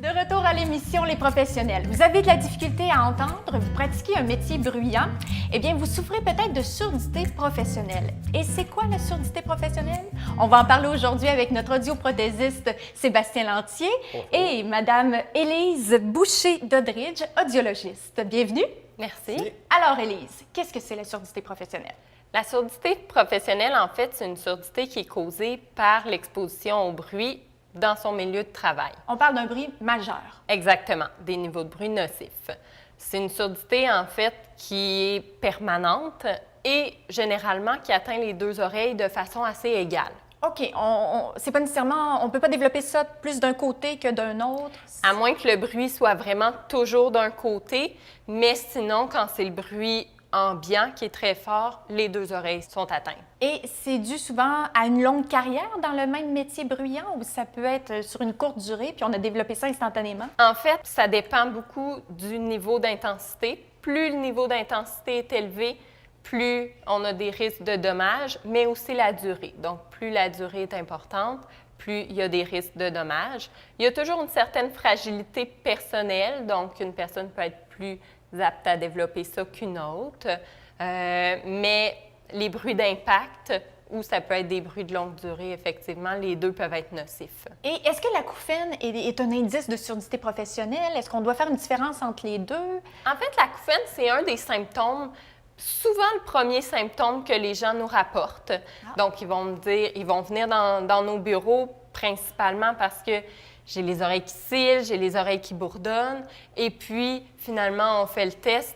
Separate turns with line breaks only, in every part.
De retour à l'émission Les Professionnels. Vous avez de la difficulté à entendre, vous pratiquez un métier bruyant, eh bien, vous souffrez peut-être de surdité professionnelle. Et c'est quoi la surdité professionnelle? On va en parler aujourd'hui avec notre audioprothésiste Sébastien Lantier et Madame Élise Boucher-Doddridge, audiologiste. Bienvenue.
Merci.
Alors, Élise, qu'est-ce que c'est la surdité professionnelle?
La surdité professionnelle, en fait, c'est une surdité qui est causée par l'exposition au bruit dans son milieu de travail.
On parle d'un bruit majeur.
Exactement, des niveaux de bruit nocifs. C'est une surdité, en fait, qui est permanente et généralement qui atteint les deux oreilles de façon assez égale.
OK, c'est pas nécessairement, on peut pas développer ça plus d'un côté que d'un autre?
À moins que le bruit soit vraiment toujours d'un côté, mais sinon, quand c'est le bruit ambiant qui est très fort, les deux oreilles sont atteintes.
Et c'est dû souvent à une longue carrière dans le même métier bruyant ou ça peut être sur une courte durée puis on a développé ça instantanément?
En fait, ça dépend beaucoup du niveau d'intensité. Plus le niveau d'intensité est élevé, plus on a des risques de dommages, mais aussi la durée. Donc, plus la durée est importante, plus il y a des risques de dommages. Il y a toujours une certaine fragilité personnelle, donc une personne peut être plus apte à développer ça qu'une autre, mais les bruits d'impact ou ça peut être des bruits de longue durée, effectivement, les deux peuvent être nocifs.
Et est-ce que l'acouphène est un indice de surdité professionnelle? Est-ce qu'on doit faire une différence entre les deux?
En fait, l'acouphène, c'est un des symptômes, souvent le premier symptôme que les gens nous rapportent. Donc, ils vont me dire, ils vont venir dans nos bureaux principalement parce que j'ai les oreilles qui cillent, j'ai les oreilles qui bourdonnent. Et puis, finalement, on fait le test.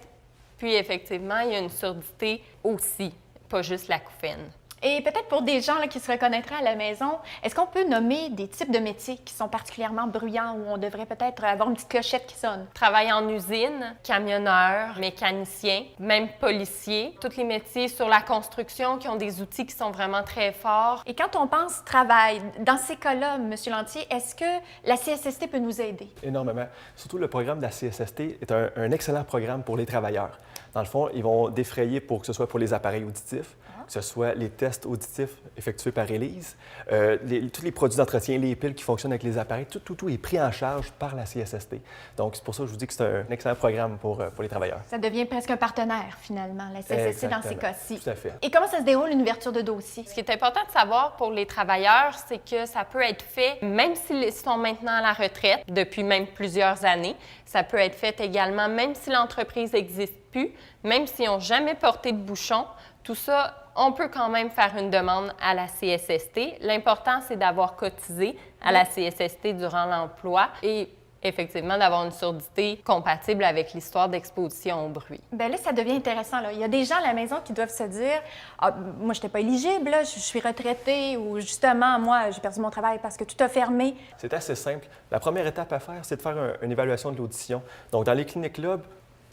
Puis, effectivement, il y a une surdité aussi, pas juste l'acouphène.
Et peut-être pour des gens là, qui se reconnaîtraient à la maison, est-ce qu'on peut nommer des types de métiers qui sont particulièrement bruyants où on devrait peut-être avoir une petite clochette qui sonne?
Travail en usine, camionneur, mécanicien, même policier, tous les métiers sur la construction qui ont des outils qui sont vraiment très forts.
Et quand on pense travail, dans ces cas-là, M. Lantier, est-ce que la CSST peut nous aider?
Énormément. Surtout le programme de la CSST est un excellent programme pour les travailleurs. Dans le fond, ils vont défrayer pour que ce soit pour les appareils auditifs, que ce soit les tests auditifs effectués par Élise, tous les produits d'entretien, les piles qui fonctionnent avec les appareils, tout est pris en charge par la CSST. Donc, c'est pour ça que je vous dis que c'est un excellent programme pour les travailleurs.
Ça devient presque un partenaire, finalement, la CSST dans ces cas-ci.
Tout à fait.
Et comment ça se déroule, une ouverture de dossier?
Ce qui est important de savoir pour les travailleurs, c'est que ça peut être fait, même s'ils sont maintenant à la retraite, depuis même plusieurs années. Ça peut être fait également, même si l'entreprise n'existe plus, même s'ils n'ont jamais porté de bouchon. Tout ça, on peut quand même faire une demande à la CSST. L'important, c'est d'avoir cotisé à la CSST durant l'emploi et effectivement d'avoir une surdité compatible avec l'histoire d'exposition au bruit.
Bien là, ça devient intéressant. Là. Il y a des gens à la maison qui doivent se dire « Ah, moi, je n'étais pas éligible, là, je suis retraité » ou justement, moi, j'ai perdu mon travail parce que tout a fermé.
C'est assez simple. La première étape à faire, c'est de faire une évaluation de l'audition. Donc, dans les cliniques Loeb,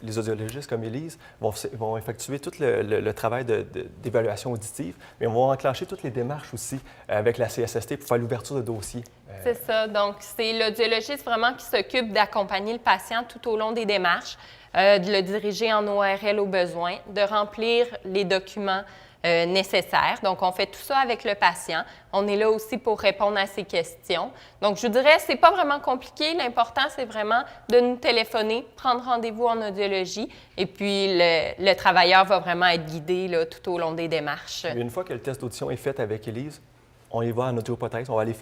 les audiologistes comme Élise vont effectuer tout le travail d'évaluation auditive, mais on va enclencher toutes les démarches aussi avec la CSST pour faire l'ouverture de dossier.
C'est ça. Donc, c'est l'audiologiste vraiment qui s'occupe d'accompagner le patient tout au long des démarches, de le diriger en ORL au besoin, de remplir les documents nécessaires. Donc, on fait tout ça avec le patient. On est là aussi pour répondre à ses questions. Donc, je vous dirais, c'est pas vraiment compliqué. L'important, c'est vraiment de nous téléphoner, prendre rendez-vous en audiologie et puis le travailleur va vraiment être guidé là, tout au long des démarches.
Et une fois que le test d'audition est fait avec Élise, on y va en audioprothèse, on va aller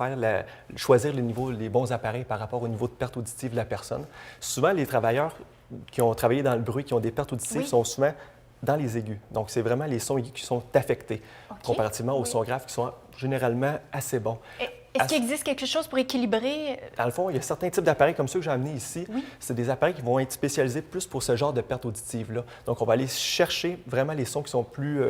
choisir les bons appareils par rapport au niveau de perte auditive de la personne. Souvent, les travailleurs qui ont travaillé dans le bruit, qui ont des pertes auditives, sont souvent dans les aigus. Donc, c'est vraiment les sons aigus qui sont affectés, comparativement aux sons graves qui sont généralement assez bons.
Est-ce qu'il existe quelque chose pour équilibrer?
Dans le fond, il y a certains types d'appareils comme ceux que j'ai amenés ici. C'est des appareils qui vont être spécialisés plus pour ce genre de perte auditive-là. Donc, on va aller chercher vraiment les sons qui sont plus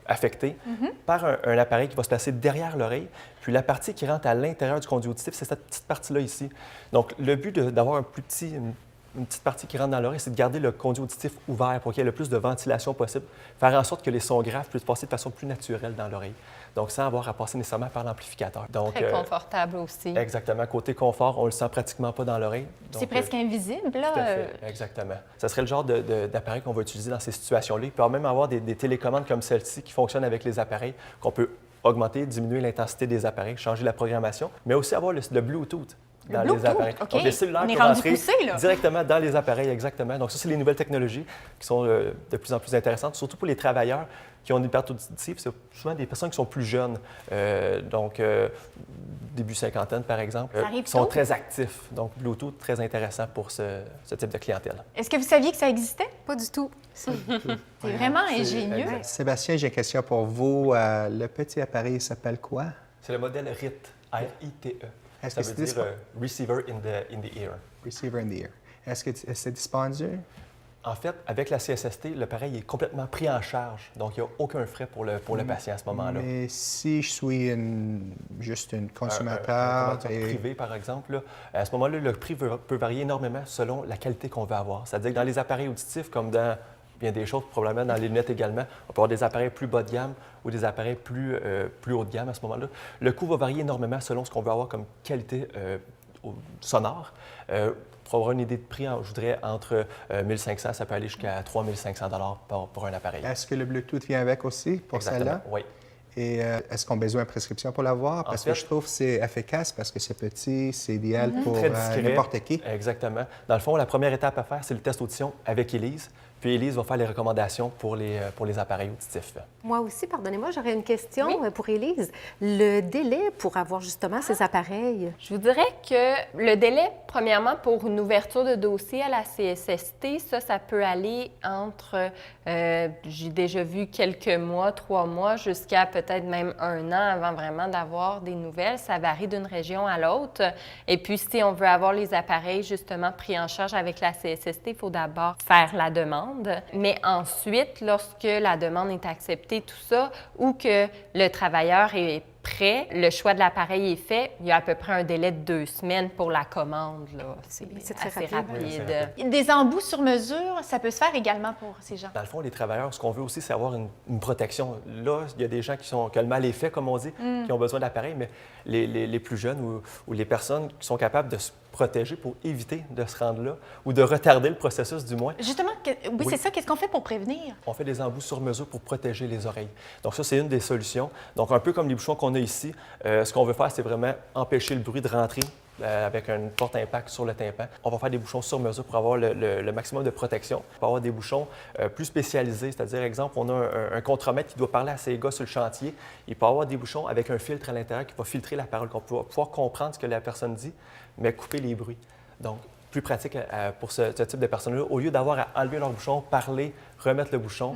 affectés par un appareil qui va se placer derrière l'oreille. Puis la partie qui rentre à l'intérieur du conduit auditif, c'est cette petite partie-là ici. Donc, le but d'avoir une petite partie qui rentre dans l'oreille, c'est de garder le conduit auditif ouvert pour qu'il y ait le plus de ventilation possible, faire en sorte que les sons graves puissent passer de façon plus naturelle dans l'oreille. Donc, sans avoir à passer nécessairement par l'amplificateur.
Très confortable aussi.
Exactement. Côté confort, on ne le sent pratiquement pas dans l'oreille.
C'est presque invisible, là.
Tout à fait, exactement. Ça serait le genre d'appareil qu'on va utiliser dans ces situations-là. Il peut même avoir des télécommandes comme celle-ci qui fonctionnent avec les appareils, qu'on peut augmenter, diminuer l'intensité des appareils, changer la programmation, mais aussi avoir le Bluetooth. dans
Bluetooth,
les appareils.
OK.
Donc, les cellulaires
On est
peuvent
rendu
rentrer
poussé, là.
directement dans les appareils, exactement. Donc, ça, c'est les nouvelles technologies qui sont de plus en plus intéressantes, surtout pour les travailleurs qui ont une perte auditive. C'est souvent des personnes qui sont plus jeunes, début cinquantaine, par exemple,
Ça arrive
qui sont
tôt.
très actifs. Donc, Bluetooth, très intéressant pour ce type de clientèle.
Est-ce que vous saviez que ça existait?
Pas du tout.
C'est vraiment ingénieux.
exact.
Sébastien, j'ai une question pour vous. Le petit appareil s'appelle quoi?
C'est le modèle RITE, R-I-T-E.
Est-ce
Ça
que
veut
c'est
dire Receiver in the Ear.
Receiver in the ear. Est-ce que c'est dispendieux?
En fait, avec la CSST, l'appareil est complètement pris en charge. Donc, il n'y a aucun frais pour le patient à ce moment-là.
Mais si je suis juste une
Un
consommateur
consommateur privé, par exemple, là, à ce moment-là, le prix peut varier énormément selon la qualité qu'on veut avoir. C'est-à-dire que dans les appareils auditifs, comme dans bien des choses, probablement dans les lunettes également, on peut avoir des appareils plus bas de gamme ou des appareils plus haut de gamme à ce moment-là. Le coût va varier énormément selon ce qu'on veut avoir comme qualité sonore. Pour avoir une idée de prix, je voudrais entre 1500, ça peut aller jusqu'à 3500 $ pour un appareil.
est-ce que le Bluetooth vient avec aussi pour
Exactement,
celle-là?
oui.
Et est-ce qu'on a besoin de prescription pour l'avoir? Parce
fait,
que je trouve que c'est efficace, parce que c'est petit, c'est idéal pour
Très discret.
n'importe qui.
Exactement. Dans le fond, la première étape à faire, c'est le test audition avec Élise. Puis Élise va faire les recommandations pour les appareils auditifs.
Moi aussi, pardonnez-moi, j'aurais une question pour Élise. Le délai pour avoir justement ces appareils?
Je vous dirais que le délai, premièrement, pour une ouverture de dossier à la CSST, ça peut aller entre, j'ai déjà vu quelques mois, 3 mois, jusqu'à peut-être même 1 an avant vraiment d'avoir des nouvelles. Ça varie d'une région à l'autre. Et puis, si on veut avoir les appareils justement pris en charge avec la CSST, il faut d'abord faire la demande. Mais ensuite, lorsque la demande est acceptée, tout ça, ou que le travailleur est prêt, le choix de l'appareil est fait, il y a à peu près un délai de 2 semaines pour la commande. C'est
très
assez
rapide.
rapide.
Des embouts sur mesure, ça peut se faire également pour ces gens.
Dans le fond, les travailleurs, ce qu'on veut aussi, c'est avoir une protection. Là, il y a des gens que le mal est fait, comme on dit, qui ont besoin d'appareils, mais les plus jeunes ou les personnes qui sont capables de se protéger pour éviter de se rendre là ou de retarder le processus, du moins.
Justement, oui, c'est ça. Qu'est-ce qu'on fait pour prévenir?
On fait des embouts sur mesure pour protéger les oreilles. Donc ça, c'est une des solutions. Donc un peu comme les bouchons qu'on a ici, ce qu'on veut faire, c'est vraiment empêcher le bruit de rentrer avec un fort impact sur le tympan. On va faire des bouchons sur mesure pour avoir le maximum de protection. On va avoir des bouchons plus spécialisés, c'est-à-dire, exemple, on a un contremaître qui doit parler à ses gars sur le chantier. Il peut avoir des bouchons avec un filtre à l'intérieur qui va filtrer la parole, qu'on va pouvoir comprendre ce que la personne dit, mais couper les bruits. Donc, plus pratique pour ce type de personnes-là. Au lieu d'avoir à enlever leur bouchon, parler, remettre le bouchon,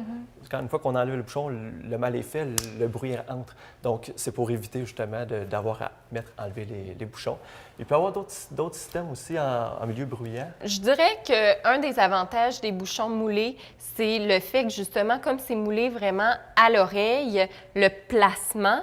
quand une fois qu'on enlève le bouchon, le mal est fait, le bruit entre. Donc, c'est pour éviter justement d'avoir à enlever les bouchons. Il peut y avoir d'autres systèmes aussi en milieu bruyant.
Je dirais qu'un des avantages des bouchons moulés, c'est le fait que justement, comme c'est moulé vraiment à l'oreille, le placement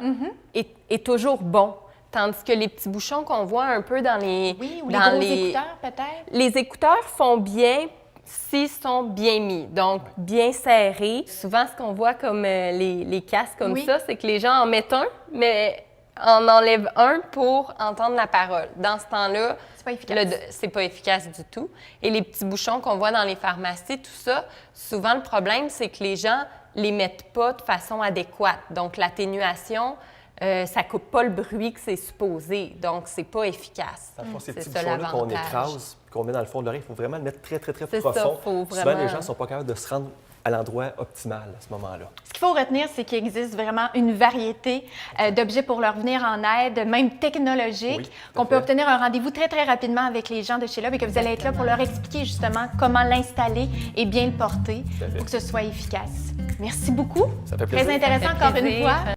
est toujours bon. Tandis que les petits bouchons qu'on voit un peu dans les...
Oui, ou les gros écouteurs, peut-être?
Les écouteurs font bien s'ils sont bien mis, donc bien serrés. Souvent, ce qu'on voit comme les casques comme ça, c'est que les gens en mettent un, mais en enlèvent un pour entendre la parole. Dans ce temps-là,
c'est pas efficace.
C'est pas efficace du tout. Et les petits bouchons qu'on voit dans les pharmacies, tout ça, souvent le problème, c'est que les gens les mettent pas de façon adéquate. Donc, l'atténuation... ça ne coupe pas le bruit que c'est supposé, donc c'est pas efficace.
Dans le fond, ces petits
ça,
bouchons-là qu'on
l'avantage.
écrase, qu'on met dans le fond de l'oreille, il faut vraiment le mettre très, très, très
C'est
profond.
ça, faut
Souvent,
vraiment-
les gens ne sont pas capables de se rendre à l'endroit optimal à ce moment-là.
Ce qu'il faut retenir, c'est qu'il existe vraiment une variété d'objets pour leur venir en aide, même technologiques,
Oui, tout à
qu'on peut
fait.
obtenir un rendez-vous très, très rapidement avec les gens de chez Love et que vous allez être là pour leur expliquer justement comment l'installer et bien le porter
Tout à fait.
pour que ce soit efficace. Merci beaucoup.
Ça fait
Très
plaisir.
intéressant
Ça fait
encore une
plaisir.
fois.